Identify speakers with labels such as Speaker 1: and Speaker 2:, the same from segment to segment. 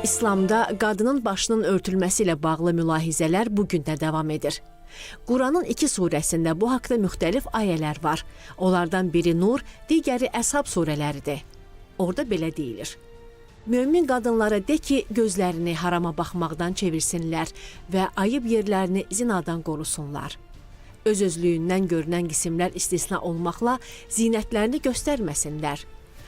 Speaker 1: İslamda qadının başının örtülməsi ilə bağlı mülahizələr bu gün də davam edir. Quranın 2 surəsində bu haqda müxtəlif ayələr var. Onlardan biri Nur, digəri Əshab surələridir. Orada belə deyilir: Mömin qadınlara de ki, gözlərini harama baxmaqdan çevirsinlər və ayıb yerlərini zinadan qorusunlar. Öz-özlüyündən görünən qismlər istisna olmaqla zinətlərini göstərməsinlər.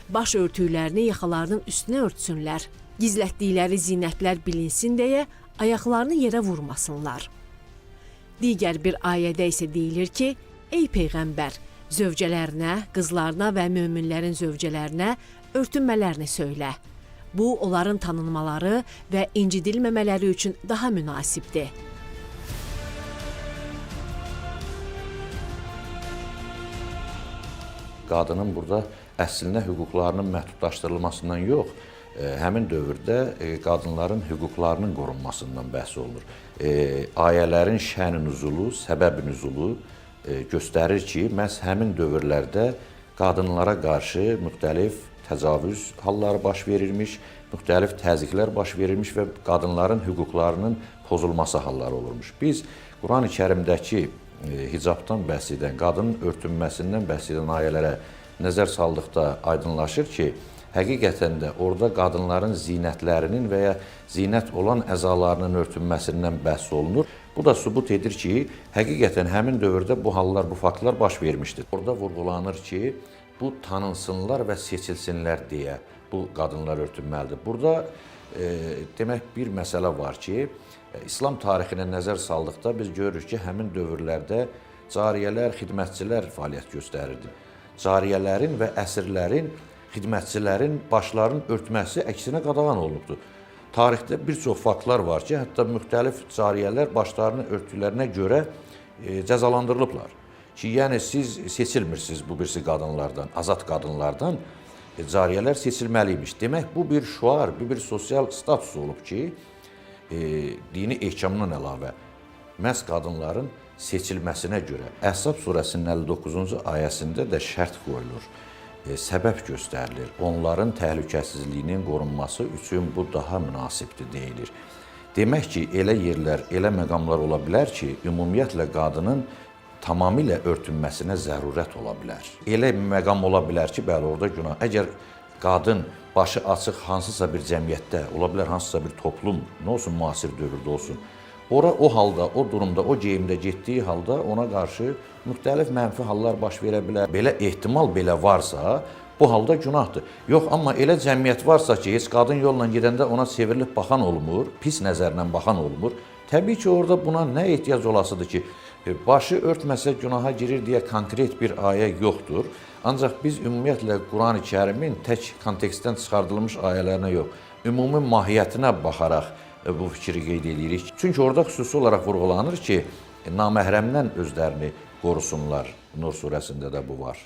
Speaker 1: Baş örtüklərini yaxalarının üstünə örtsünlər. Gizlətdikləri zinətlər bilinsin deyə ayaqlarını yerə vurmasınlar. Digər bir ayədə isə deyilir ki, ey Peyğəmbər, zövcələrinə, qızlarına və möminlərin zövcələrinə örtünmələrini söylə. Bu, onların tanınmaları və incidilməmələri üçün daha münasibdir.
Speaker 2: Qadının burada əslində hüquqlarının məhdudlaşdırılmasından yox, həmin dövrdə qadınların hüquqlarının qorunmasından bəhs olunur. Ayələrin şən nüzulu, səbəb nüzulu göstərir ki, məhz həmin dövrlərdə qadınlara qarşı müxtəlif təcavüz halları baş verilmiş, müxtəlif təzyiqlər baş verilmiş və qadınların hüquqlarının pozulması halları olurmuş. Biz Quran-ı Kərimdəki hicabdan bəhs edən, qadının örtünməsindən bəhs edən ayələrə nəzər saldıqda aydınlaşır ki, həqiqətən də orada qadınların zinətlərinin və ya zinət olan əzalarının örtünməsindən bəhs olunur. Bu da sübut edir ki, həqiqətən həmin dövrdə bu hallar, bu faktlar baş vermişdir. Orada vurğulanır ki, bu tanınsınlar və seçilsinlər deyə bu qadınlar örtünməlidir. Burada demək bir məsələ var ki, İslam tarixinə nəzər saldıqda biz görürük ki, həmin dövrlərdə cariyələr, xidmətçilər fəaliyyət göstərirdi. Cariyələrin və əsirlərin, xidmətçilərin başlarının örtməsi əksinə qadağan olunubdur. Tarixdə bir çox faktlar var ki, hətta müxtəlif cariyələr başlarını örtdüklərinə görə cəzalandırılıblar. Ki, yəni siz seçilmirsiniz bu birisi qadınlardan, azad qadınlardan, cariyələr seçilməliymiş. Demək, bu bir şüar, bu bir sosial status olub ki, dini ehkamdan əlavə məhz qadınların seçilməsinə görə Əhzab surəsinin 59-cu ayəsində də şərt qoyulur, səbəb göstərilir. Onların təhlükəsizliyinin qorunması üçün bu daha münasibdir deyilir. Demək ki, elə yerlər, elə məqamlar ola bilər ki, ümumiyyətlə qadının tamamilə örtünməsinə zərurət ola bilər. Elə məqam ola bilər ki, bəli, orada günah. Əgər qadın başı açıq hansısa bir cəmiyyətdə, ola bilər hansısa bir toplum, nə olsun, müasir dövrdə olsun, ora o halda, o durumda, o geyimdə getdiyi halda ona qarşı müxtəlif mənfi hallar baş verə bilər. Belə ehtimal belə varsa, bu halda günahdır. Yox, amma elə cəmiyyət varsa ki, heç qadın yolla gedəndə ona çevrilib baxan olmur, pis nəzərlə baxan olmur, təbii ki, orada buna nə ehtiyac olasıdır ki, başı örtməsə günaha girir deyə konkret bir ayə yoxdur. Ancaq biz ümumiyyətlə Quran-ı Kərimin tək kontekstdən çıxardılmış ayələrinə yox, ümumi mahiyyətinə baxaraq bu fikri qeyd edirik. Çünki orada xüsusi olaraq vurğulanır ki, naməhrəmdən özlərini qorusunlar. Nur surəsində də bu var.